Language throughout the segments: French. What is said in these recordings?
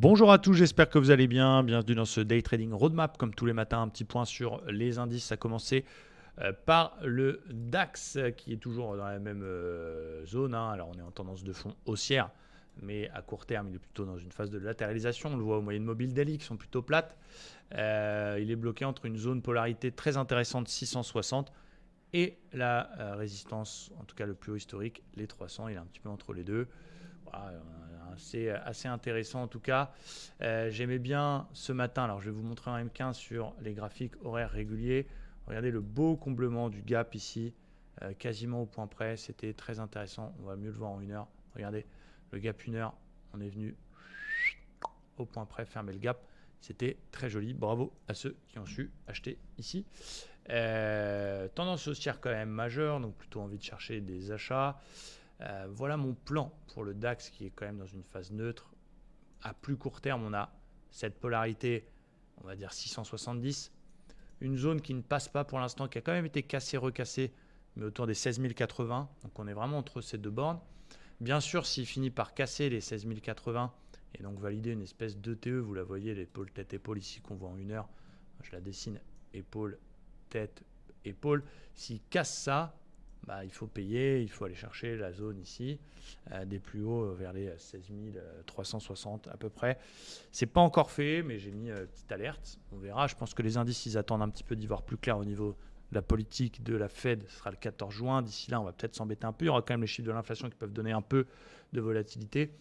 Bonjour à tous, j'espère que vous allez bien. Bienvenue dans ce Day Trading Roadmap. Comme tous les matins, un petit point sur les indices. Ça a commencé par le DAX qui est toujours dans la même zone. Alors on est en tendance de fond haussière, mais à court terme, il est plutôt dans une phase de latéralisation. On le voit aux moyennes mobiles daily qui sont plutôt plates. Il est bloqué entre une zone polarité très intéressante 660 et la résistance, en tout cas le plus haut historique, les 300. Il est un petit peu entre les deux. Voilà, c'est assez intéressant en tout cas. J'aimais bien ce matin, alors je vais vous montrer un M15 sur les graphiques horaires réguliers. Regardez le beau comblement du gap ici, quasiment au point près. C'était très intéressant. On va mieux le voir en 1 heure. Regardez le gap 1 heure. On est venu au point près, fermer le gap. C'était très joli. Bravo à ceux qui ont su acheter ici. Tendance haussière quand même majeure, donc plutôt envie de chercher des achats. Voilà mon plan pour le DAX qui est quand même dans une phase neutre. À plus court terme, on a cette polarité, on va dire 670. Une zone qui ne passe pas pour l'instant, qui a quand même été cassée, recassée, mais autour des 16 080. Donc on est vraiment entre ces deux bornes. Bien sûr, s'il finit par casser les 16 080 et donc valider une espèce d'ETE, vous la voyez, l'épaule, tête, épaule ici qu'on voit en 1 heure. Je la dessine, épaule, tête, épaule. S'il casse ça, il faut payer, il faut aller chercher la zone ici, des plus hauts vers les 16 360 à peu près. C'est pas encore fait, mais j'ai mis petite alerte. On verra. Je pense que les indices, ils attendent un petit peu d'y voir plus clair au niveau de la politique de la Fed. Ce sera le 14 juin. D'ici là, on va peut-être s'embêter un peu. Il y aura quand même les chiffres de l'inflation qui peuvent donner un peu de volatilité.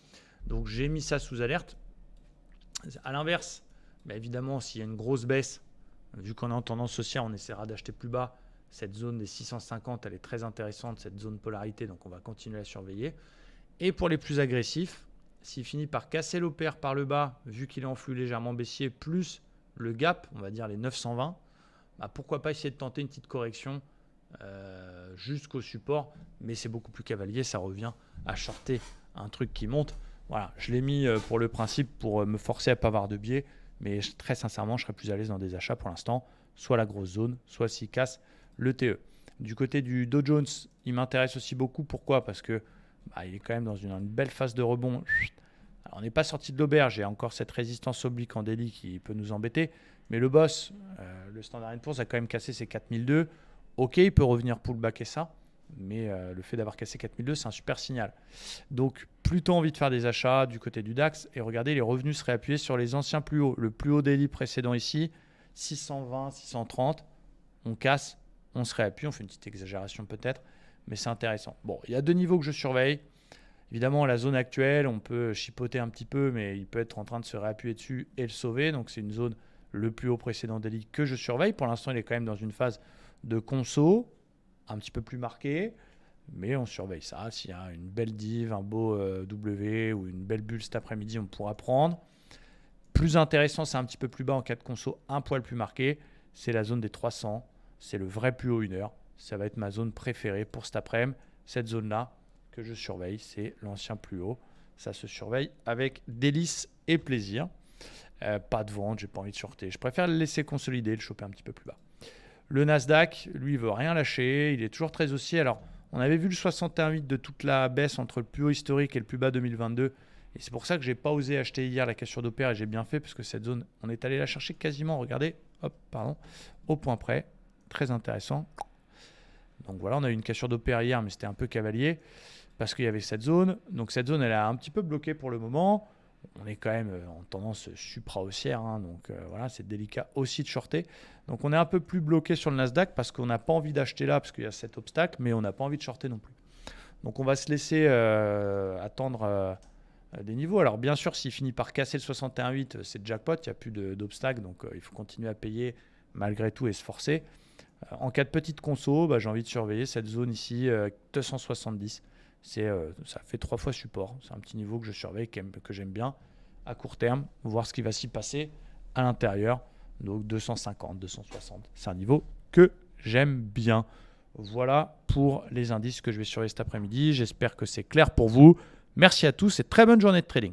Donc j'ai mis ça sous alerte. À l'inverse, évidemment, s'il y a une grosse baisse, vu qu'on est en tendance haussière, on essaiera d'acheter plus bas. Cette zone des 650, elle est très intéressante, cette zone polarité, donc on va continuer à surveiller. Et pour les plus agressifs, s'il finit par casser l'OPR par le bas, vu qu'il est en flux légèrement baissier, plus le gap, on va dire les 920, pourquoi pas essayer de tenter une petite correction jusqu'au support, mais c'est beaucoup plus cavalier, ça revient à shorter un truc qui monte. Voilà, je l'ai mis pour le principe, pour me forcer à ne pas avoir de biais, mais très sincèrement, je serais plus à l'aise dans des achats pour l'instant, soit la grosse zone, soit s'il casse le TE. Du côté du Dow Jones, il m'intéresse aussi beaucoup. Pourquoi ? Parce que il est quand même dans une belle phase de rebond. Alors, on n'est pas sorti de l'auberge. Il y a encore cette résistance oblique en daily qui peut nous embêter. Mais le boss, le Standard & Poor's a quand même cassé ses 4002. Ok, il peut revenir pullbacker ça. Mais le fait d'avoir cassé 4002, c'est un super signal. Donc, plutôt envie de faire des achats du côté du DAX. Et regardez, les revenus seraient appuyés sur les anciens plus hauts. Le plus haut daily précédent ici, 620, 630. On casse. On se réappuie, on fait une petite exagération peut-être, mais c'est intéressant. Bon, il y a deux niveaux que je surveille. Évidemment, la zone actuelle, on peut chipoter un petit peu, mais il peut être en train de se réappuyer dessus et le sauver. Donc, c'est une zone le plus haut précédent daily que je surveille. Pour l'instant, il est quand même dans une phase de conso, un petit peu plus marquée, mais on surveille ça. S'il y a une belle div, un beau W ou une belle bulle cet après-midi, on pourra prendre. Plus intéressant, c'est un petit peu plus bas en cas de conso, un poil plus marqué. C'est la zone des 300. C'est le vrai plus haut 1 heure. Ça va être ma zone préférée pour cet après-midi. Cette zone-là que je surveille, c'est l'ancien plus haut. Ça se surveille avec délice et plaisir. Pas de vente, j'ai pas envie de shorter. Je préfère le laisser consolider, le choper un petit peu plus bas. Le Nasdaq, lui, il veut rien lâcher. Il est toujours très haussier. Alors, on avait vu le 61,8 de toute la baisse entre le plus haut historique et le plus bas 2022. Et c'est pour ça que j'ai pas osé acheter hier la cassure d'OPR et j'ai bien fait parce que cette zone, on est allé la chercher quasiment, regardez, au point près. Très intéressant. Donc voilà, on a eu une cassure d'OPR hier, mais c'était un peu cavalier parce qu'il y avait cette zone. Donc cette zone, elle a un petit peu bloqué pour le moment. On est quand même en tendance supra-haussière, donc voilà, c'est délicat aussi de shorter. Donc on est un peu plus bloqué sur le Nasdaq parce qu'on n'a pas envie d'acheter là parce qu'il y a cet obstacle, mais on n'a pas envie de shorter non plus. Donc on va se laisser attendre des niveaux. Alors bien sûr, s'il finit par casser le 61,8, c'est jackpot, il n'y a plus d'obstacle, donc il faut continuer à payer malgré tout et se forcer. En cas de petite conso, j'ai envie de surveiller cette zone ici, 270. Ça fait 3 fois support. C'est un petit niveau que je surveille, que j'aime bien à court terme, voir ce qui va s'y passer à l'intérieur. Donc 250, 260, c'est un niveau que j'aime bien. Voilà pour les indices que je vais surveiller cet après-midi. J'espère que c'est clair pour vous. Merci à tous et très bonne journée de trading.